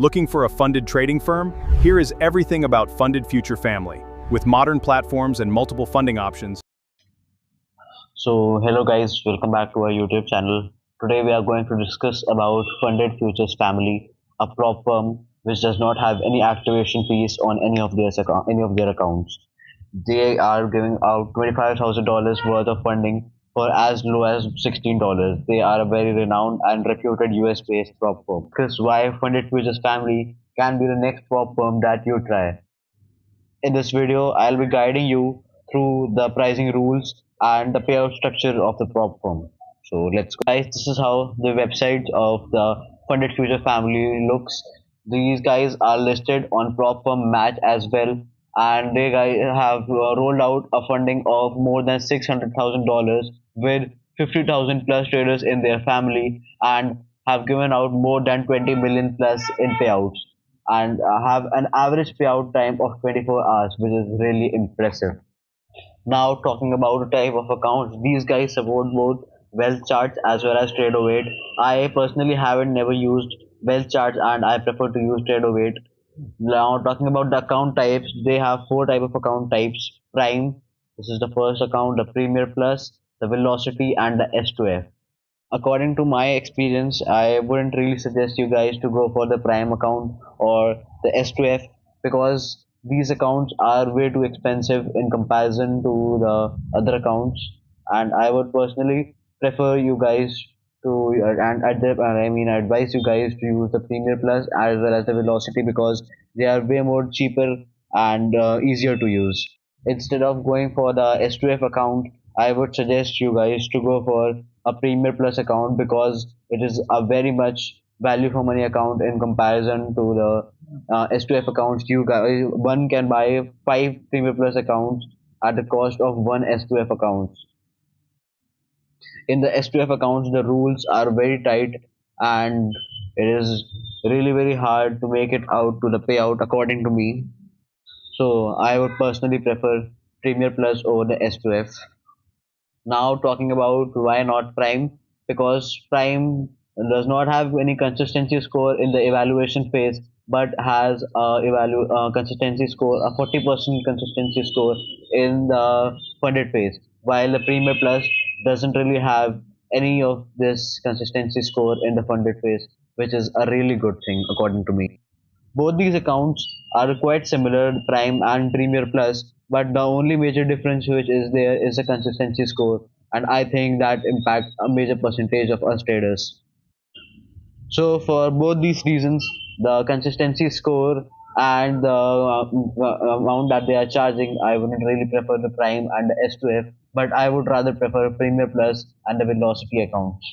Looking for a funded trading firm? Here is everything about Funded Future Family. With modern platforms and multiple funding options. So hello guys, welcome back to our YouTube channel. Today we are going to discuss about Funded Futures Family, a prop firm which does not have any activation fees on any of their accounts. They are giving out $25,000 worth of funding for as low as $16. They are a very renowned and reputed US-based prop firm. Because why Funded Futures Family can be the next prop firm that you try. In this video, I'll be guiding you through the pricing rules and the payout structure of the prop firm. So let's go. Guys, this is how the website of the Funded Future Family looks. These guys are listed on prop firm match as well, and they guys have rolled out a funding of more than $600,000 with 50,000 plus traders in their family and have given out more than 20 million plus in payouts and have an average payout time of 24 hours, which is really impressive. Now, talking about the type of accounts, these guys support both wealth charts as well as trade weight. I personally haven't never used wealth charts and I prefer to use trade weight. Now, talking about the account types, they have four type of account types: Prime, this is the first account; the Premier Plus, the Velocity, and the S2F. According to my experience, I wouldn't really suggest you guys to go for the Prime account or the S2F because these accounts are way too expensive in comparison to the other accounts, and I would personally prefer you guys to I advise you guys to use the Premier Plus as well as the Velocity because they are way more cheaper and easier to use. Instead of going for the S2F account, I would suggest you guys to go for a Premier Plus account because it is a very much value for money account in comparison to the S2F accounts. You guys, one can buy five Premier Plus accounts at the cost of one S2F account. In the S2F accounts, the rules are very tight and it is really very hard to make it out to the payout according to me. So I would personally prefer Premier Plus over the S2F. Now talking about why not Prime, because Prime does not have any consistency score in the evaluation phase, but has consistency score, a 40% consistency score in the funded phase, while the Premier Plus doesn't really have any of this consistency score in the funded phase, which is a really good thing according to me. Both these accounts are quite similar, Prime and Premier Plus, but the only major difference which is there is a consistency score, and I think that impacts a major percentage of us traders. So for both these reasons, the consistency score and the amount that they are charging, I wouldn't really prefer the Prime and the S2F, but I would rather prefer Premier Plus and the Velocity accounts.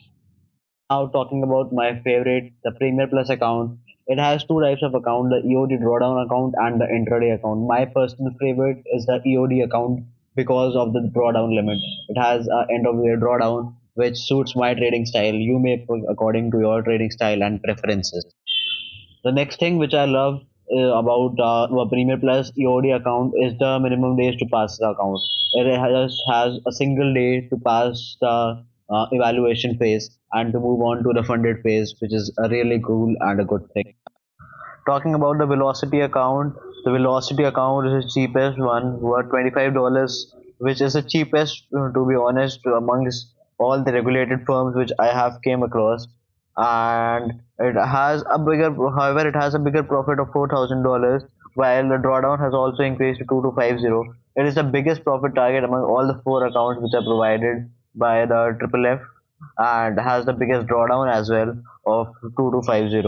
Now talking about my favorite, the Premier Plus account. It has two types of account, the EOD drawdown account and the intraday account. My personal favorite is the EOD account because of the drawdown limit. It has a end of year drawdown which suits my trading style. You may pick according to your trading style and preferences. The next thing which I love about a Premier Plus EOD account is the minimum days to pass the account. Has a single day to pass the evaluation phase and to move on to the funded phase, which is a really cool and a good thing. Talking about the Velocity account is the cheapest one, worth $25, which is the cheapest, to be honest, amongst all the regulated firms which I have came across. And however, it has a bigger profit of $4,000, while the drawdown has also increased to 2250. It is the biggest profit target among all the four accounts which are provided by the Triple F and has the biggest drawdown as well of 2250.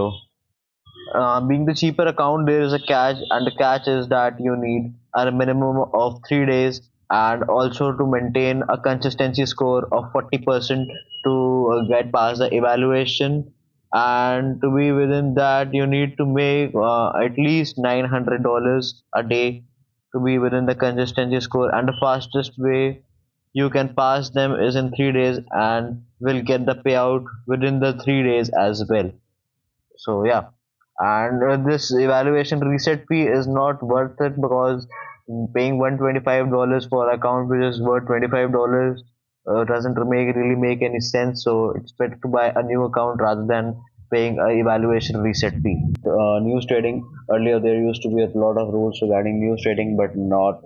Being the cheaper account, there is a catch, and the catch is that you need a minimum of 3 days and also to maintain a consistency score of 40% to get past the evaluation. And to be within that, you need to make at least $900 a day to be within the consistency score. And the fastest way you can pass them is in 3 days and will get the payout within the 3 days as well. So yeah, and this evaluation reset fee is not worth it because paying $125 for account which is worth $25 doesn't make really make any sense. So it's better to buy a new account rather than paying a evaluation reset fee. News trading, earlier there used to be a lot of rules regarding news trading, but not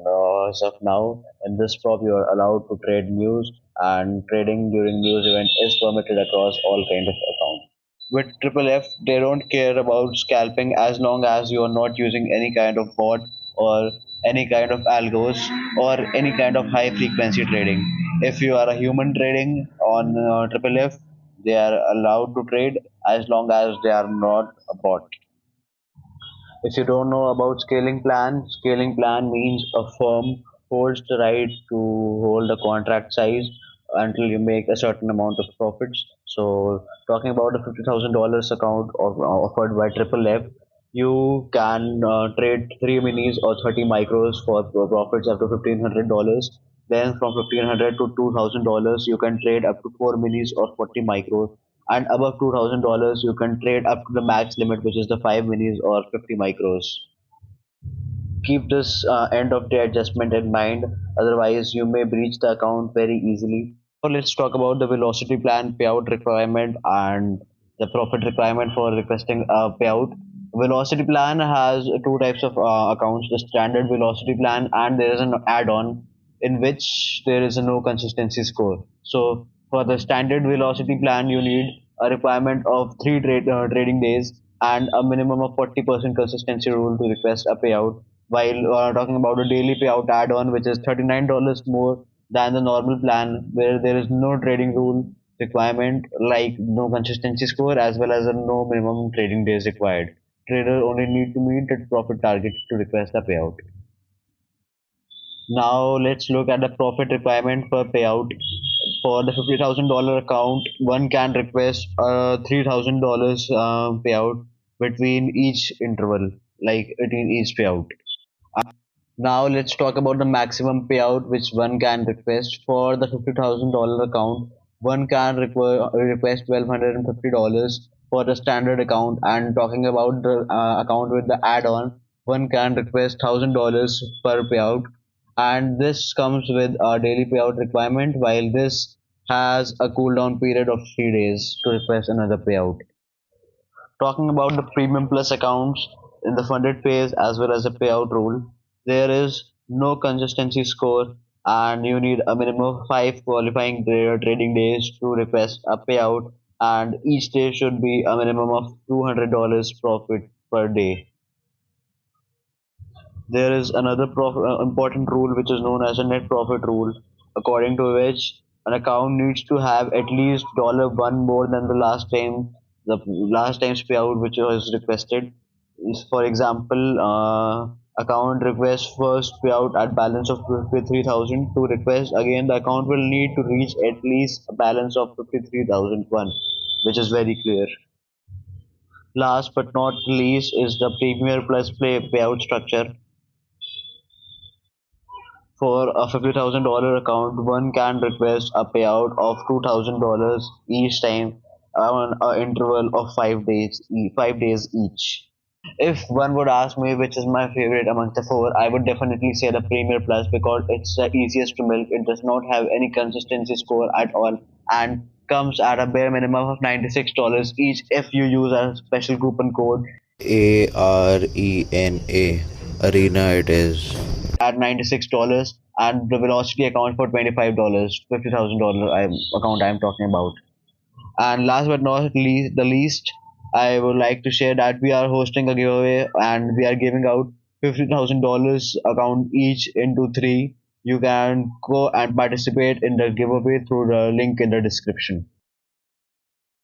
as of now. In this prop, you are allowed to trade news, and trading during news event is permitted across all kind of accounts. With Triple F, they don't care about scalping as long as you are not using any kind of bot or any kind of algos or any kind of high frequency trading. If you are a human trading on Triple F, they are allowed to trade as long as they are not a bot. If you don't know about scaling plan means a firm holds the right to hold a contract size until you make a certain amount of profits. So, talking about the $50,000 account offered by Triple F, you can trade 3 minis or 30 micros for profits up to $1,500. Then, from $1,500 to $2,000, you can trade up to 4 minis or 40 micros, and above $2,000 you can trade up to the max limit, which is the 5 minis or 50 micros. Keep this end of day adjustment in mind, otherwise you may breach the account very easily. So let's talk about the velocity plan payout requirement and the profit requirement for requesting a payout. Velocity plan has two types of accounts: the standard velocity plan, and there is an add-on in which there is a no consistency score. So for the standard velocity plan, you need a requirement of trading days and a minimum of 40% consistency rule to request a payout. While talking about a daily payout add-on, which is $39 more than the normal plan, where there is no trading rule requirement like no consistency score as well as a no minimum trading days required. Trader only need to meet the profit target to request a payout. Now let's look at the profit requirement per payout. For the $50,000 account, one can request a $3,000 payout between each interval, like between each payout. Now let's talk about the maximum payout which one can request for the $50,000 account. One can request $1,250 for the standard account, and talking about the account with the add-on, one can request $1,000 per payout, and this comes with a daily payout requirement. While this has a cooldown period of 3 days to request another payout. Talking about the premium plus accounts in the funded phase as well as the payout rule, there is no consistency score, and you need a minimum of 5 qualifying trading days to request a payout, and each day should be a minimum of $200 profit per day. There is another important rule which is known as a net profit rule, according to which an account needs to have at least $1 more than the last time's payout which was requested. For example, account requests first payout at balance of 53,000. To request again, the account will need to reach at least a balance of 53,001, which is very clear. Last but not least is the Premier Plus payout structure. For a $50,000 account, one can request a payout of $2,000 each time on an interval of 5 days, 5 days each. If one would ask me which is my favorite amongst the four, I would definitely say the Premier Plus because it's the easiest to milk. It does not have any consistency score at all and comes at a bare minimum of $96 each if you use a special coupon code ARENA. Arena it is. at $96, and the velocity account for $25, $50,000 account I'm talking about. And last but not least, I would like to share that we are hosting a giveaway and we are giving out $50,000 account each into three. You can go and participate in the giveaway through the link in the description.